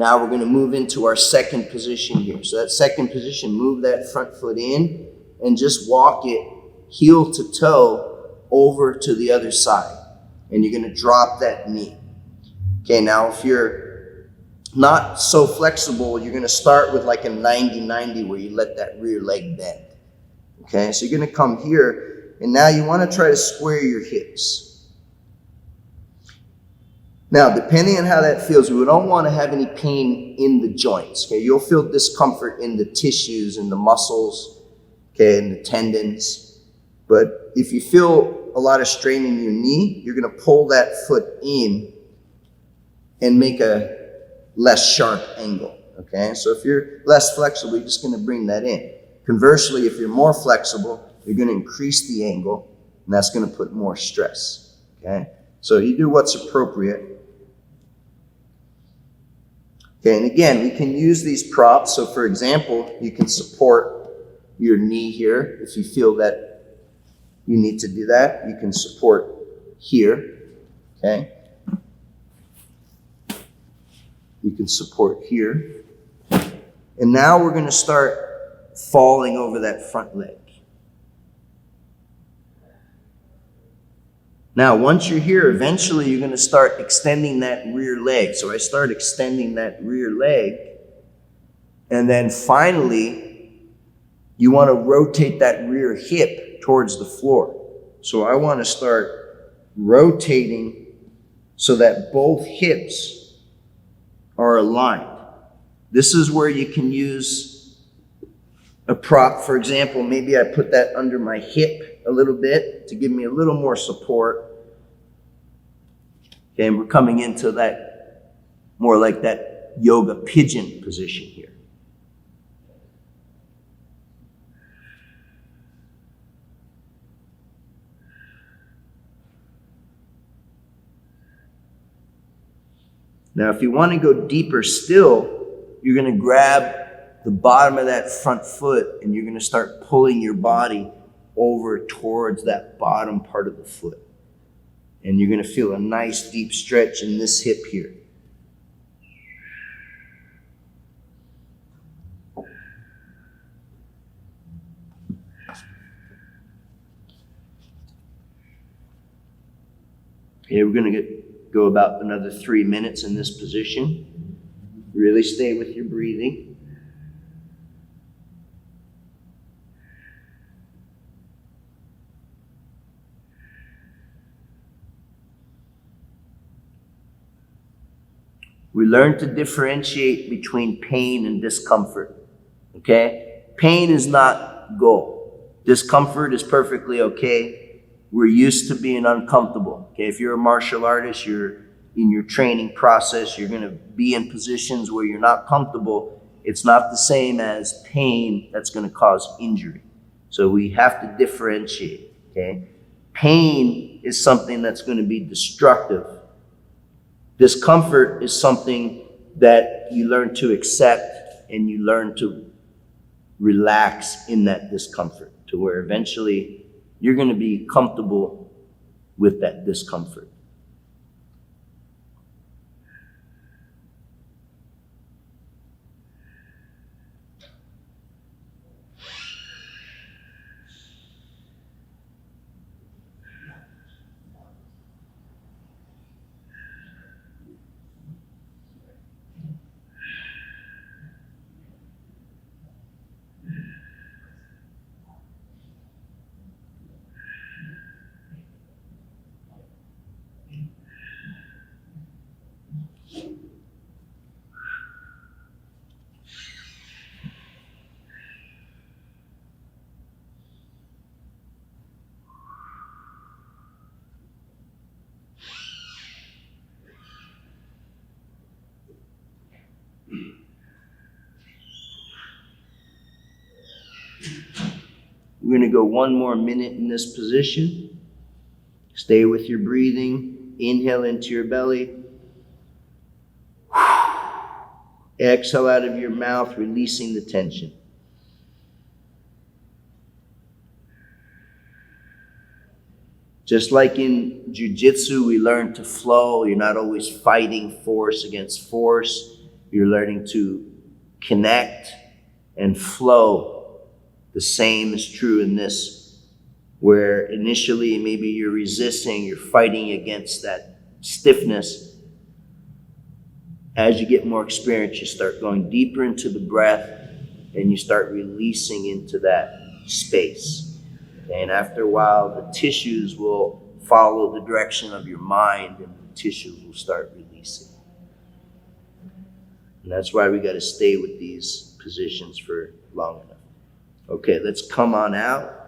Now we're going to move into our second position here. So that second position, move that front foot in and just walk it heel to toe over to the other side. And you're going to drop that knee. Okay, now if you're not so flexible, you're going to start with like a 90-90 where you let that rear leg bend. Okay, so you're going to come here, and now you want to try to square your hips. Now, depending on how that feels, we don't want to have any pain in the joints. Okay, you'll feel discomfort in the tissues and the muscles, okay, and the tendons. But if you feel a lot of strain in your knee, you're going to pull that foot in and make a less sharp angle. Okay, so if you're less flexible, you're just going to bring that in. Conversely, if you're more flexible, you're going to increase the angle, and that's going to put more stress. Okay, so you do what's appropriate. Okay, and again, we can use these props. So for example, you can support your knee here. If you feel that you need to do that, you can support here, okay? You can support here. And now we're going to start falling over that front leg. Now, once you're here, eventually you're going to start extending that rear leg. So I start extending that rear leg. And then finally, you want to rotate that rear hip towards the floor. So I want to start rotating so that both hips are aligned. This is where you can use a prop. For example, maybe I put that under my hip a little bit to give me a little more support. Okay, and we're coming into that more like that yoga pigeon position here. Now, if you want to go deeper still, you're going to grab the bottom of that front foot and you're going to start pulling your body over towards that bottom part of the foot. And you're going to feel a nice deep stretch in this hip here. Okay, we're going to go about another 3 minutes in this position. Really stay with your breathing. We learn to differentiate between pain and discomfort, okay? Pain is not goal. Discomfort is perfectly okay. We're used to being uncomfortable, okay? If you're a martial artist, you're in your training process, you're gonna be in positions where you're not comfortable. It's not the same as pain that's gonna cause injury. So we have to differentiate, okay? Pain is something that's gonna be destructive. Discomfort is something that you learn to accept and you learn to relax in that discomfort to where eventually you're going to be comfortable with that discomfort. We're going to go 1 more minute in this position. Stay with your breathing. Inhale into your belly. Exhale out of your mouth, releasing the tension. Just like in jiu-jitsu, we learn to flow. You're not always fighting force against force. You're learning to connect and flow. The same is true in this, where initially maybe you're resisting, you're fighting against that stiffness. As you get more experience, you start going deeper into the breath and you start releasing into that space. And after a while, the tissues will follow the direction of your mind and the tissues will start releasing. And that's why we got to stay with these positions for long enough. Okay, let's come on out.